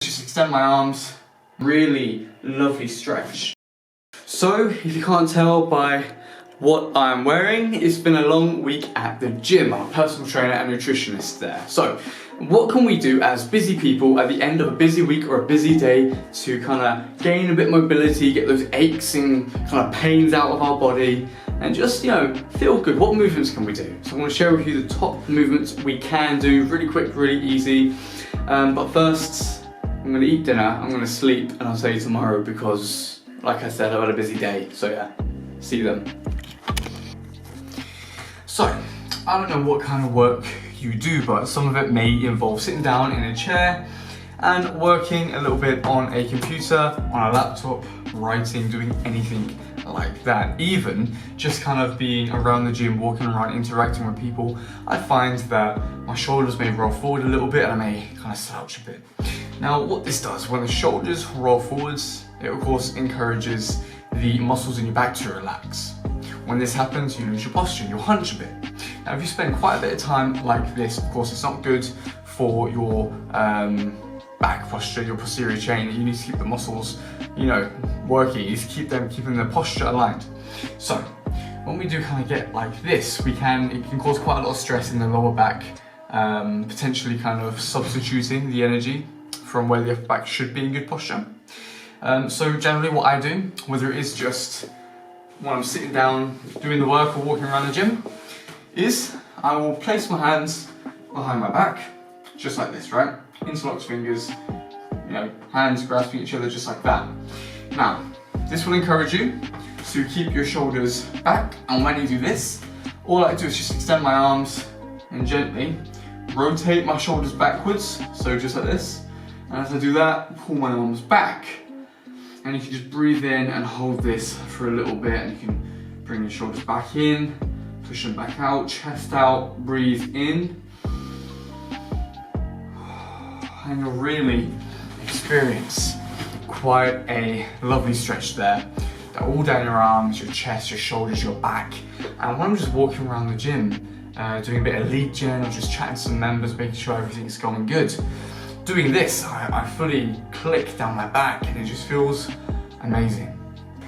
Just extend my arms, really lovely stretch. So, if you can't tell by what I'm wearing, it's been a long week at the gym. I'm a personal trainer and nutritionist there. So, what can we do as busy people at the end of a busy week or a busy day to kind of gain a bit of mobility, get those aches and kind of pains out of our body, and just, feel good? What movements can we do? So I'm going to share with you the top movements we can do, really quick, really easy. But first, I'm going to eat dinner, I'm going to sleep, and I'll tell you tomorrow because, like I said, I've had a busy day. So yeah, see you then. So, I don't know what kind of work you do, but some of it may involve sitting down in a chair and working a little bit on a computer, on a laptop, writing, doing anything like that. Even just kind of being around the gym, walking around, interacting with people, I find that my shoulders may roll forward a little bit and I may kind of slouch a bit. Now, what this does, when the shoulders roll forwards, it of course encourages the muscles in your back to relax. When this happens, you lose your posture, you'll hunch a bit. Now, if you spend quite a bit of time like this, of course, it's not good for your back posture, your posterior chain. You need to keep the muscles, working. You need to keeping the posture aligned. So, when we do kind of get like this, it can cause quite a lot of stress in the lower back, potentially kind of substituting the energy from where the upper back should be in good posture. So generally what I do, whether it is just when I'm sitting down doing the work or walking around the gym, is I will place my hands behind my back, just like this, right? Interlocked fingers, hands grasping each other just like that. Now, this will encourage you to keep your shoulders back, and when you do this, all I do is just extend my arms and gently rotate my shoulders backwards, so just like this. And as I do that, pull my arms back. And you can just breathe in and hold this for a little bit, and you can bring your shoulders back in, push them back out, chest out, breathe in. And you'll really experience quite a lovely stretch there. All down your arms, your chest, your shoulders, your back. And when I'm just walking around the gym, doing a bit of lead gen, or just chatting to some members, making sure everything's going good, doing this, I fully click down my back and it just feels amazing.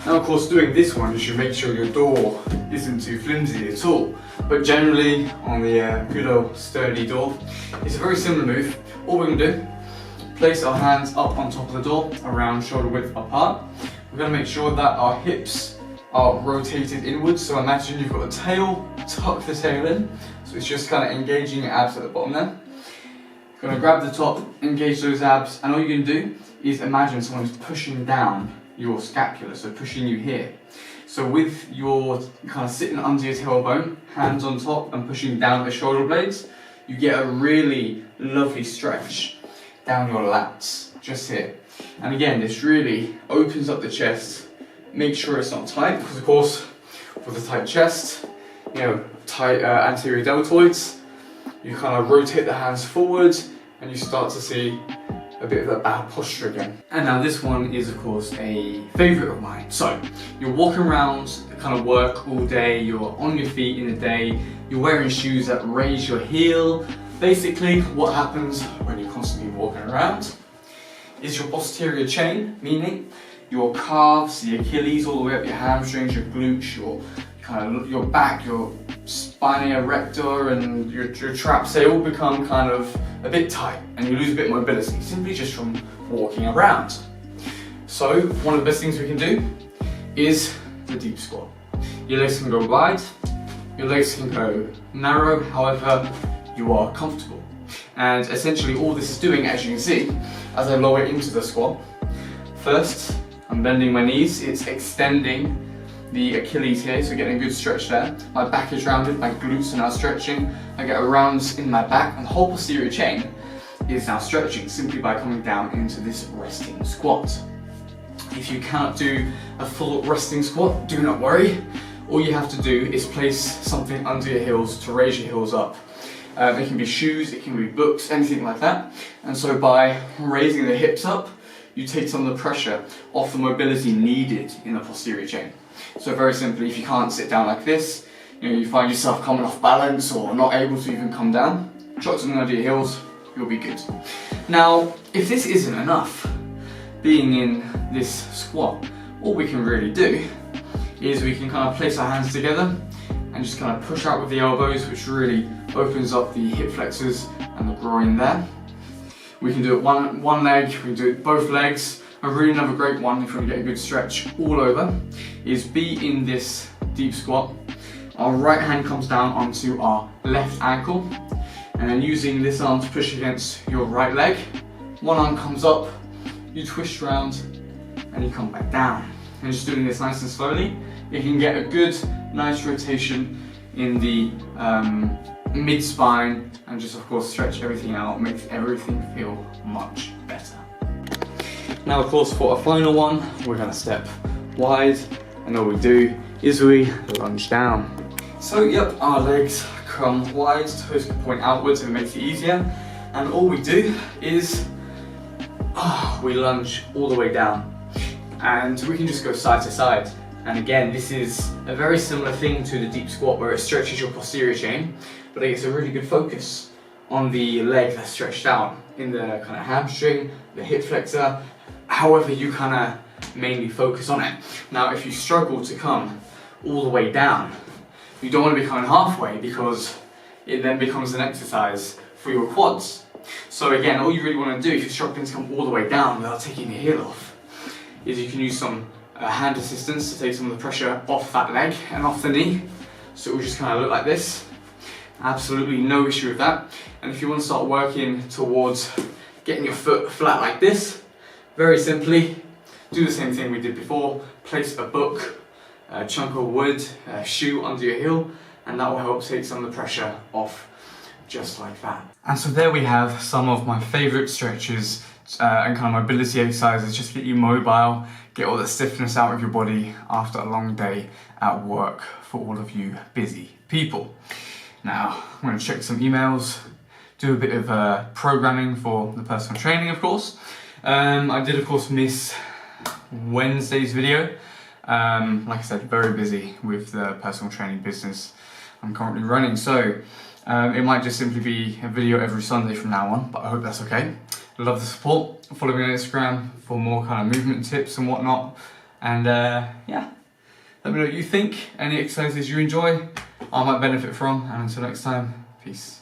Now of course, doing this one, you should make sure your door isn't too flimsy at all. But generally, on the good old sturdy door, it's a very similar move. All we're going to do, place our hands up on top of the door, around shoulder width apart. We're going to make sure that our hips are rotated inwards. So imagine you've got a tail, tuck the tail in. So it's just kind of engaging your abs at the bottom there. Gonna grab the top, engage those abs, and all you're gonna do is imagine someone's pushing down your scapula, so pushing you here. So with your kind of sitting under your tailbone, hands on top and pushing down the shoulder blades, you get a really lovely stretch down your lats, just here. And again, this really opens up the chest. Make sure it's not tight, because of course, with a tight chest, tight anterior deltoids, you kind of rotate the hands forwards and you start to see a bit of that bad posture again. And now this one is of course a favourite of mine. So you're walking around, kind of work all day, you're on your feet in the day, you're wearing shoes that raise your heel. Basically what happens when you're constantly walking around is your posterior chain, meaning your calves, the Achilles, all the way up your hamstrings, your glutes, your back, your spina erector and your traps, they all become kind of a bit tight and you lose a bit of mobility simply just from walking around. So one of the best things we can do is the deep squat. Your legs can go wide, your legs can go narrow, however you are comfortable. And essentially all this is doing, as you can see, as I lower into the squat, first I'm bending my knees, it's extending the Achilles here, so getting a good stretch there. My back is rounded, my glutes are now stretching. I get a round in my back, and the whole posterior chain is now stretching simply by coming down into this resting squat. If you cannot do a full resting squat, do not worry. All you have to do is place something under your heels to raise your heels up. It can be shoes, it can be books, anything like that. And so by raising the hips up, you take some of the pressure off the mobility needed in the posterior chain. So very simply, if you can't sit down like this, you find yourself coming off balance or not able to even come down, chuck something under your heels, you'll be good. Now, if this isn't enough, being in this squat, all we can really do is we can kind of place our hands together and just kind of push out with the elbows, which really opens up the hip flexors and the groin there. We can do it one leg, we can do it both legs. And really another great one, if you want to get a good stretch all over, is be in this deep squat. Our right hand comes down onto our left ankle, and then using this arm to push against your right leg. One arm comes up, you twist around, and you come back down. And just doing this nice and slowly, you can get a good, nice rotation in the mid-spine, and just of course stretch everything out, makes everything feel much better. Now of course for our final one, we're gonna step wide, and all we do is we lunge down. So yep, our legs come wide, toes can point outwards, and it makes it easier. And all we do is we lunge all the way down. And we can just go side to side. And again, this is a very similar thing to the deep squat where it stretches your posterior chain, but it gets a really good focus on the leg that's stretched out in the kind of hamstring, the hip flexor, however you kind of mainly focus on it. Now, if you struggle to come all the way down, you don't want to be coming halfway, because it then becomes an exercise for your quads. So again, all you really want to do if you're struggling to come all the way down without taking your heel off, is you can use some hand assistance to take some of the pressure off that leg and off the knee. So it will just kind of look like this. Absolutely no issue with that. And if you want to start working towards getting your foot flat like this, very simply, do the same thing we did before. Place a book, a chunk of wood, a shoe under your heel, and that will help take some of the pressure off, just like that. And so there we have some of my favourite stretches and kind of mobility exercises, just to get you mobile, get all the stiffness out of your body after a long day at work for all of you busy people. Now, I'm going to check some emails, do a bit of programming for the personal training, of course. I did, of course, miss Wednesday's video. Like I said, very busy with the personal training business I'm currently running, so it might just simply be a video every Sunday from now on, but I hope that's okay. Love the support. Follow me on Instagram for more kind of movement tips and whatnot. And yeah, let me know what you think. Any exercises you enjoy, I might benefit from. And until next time, peace.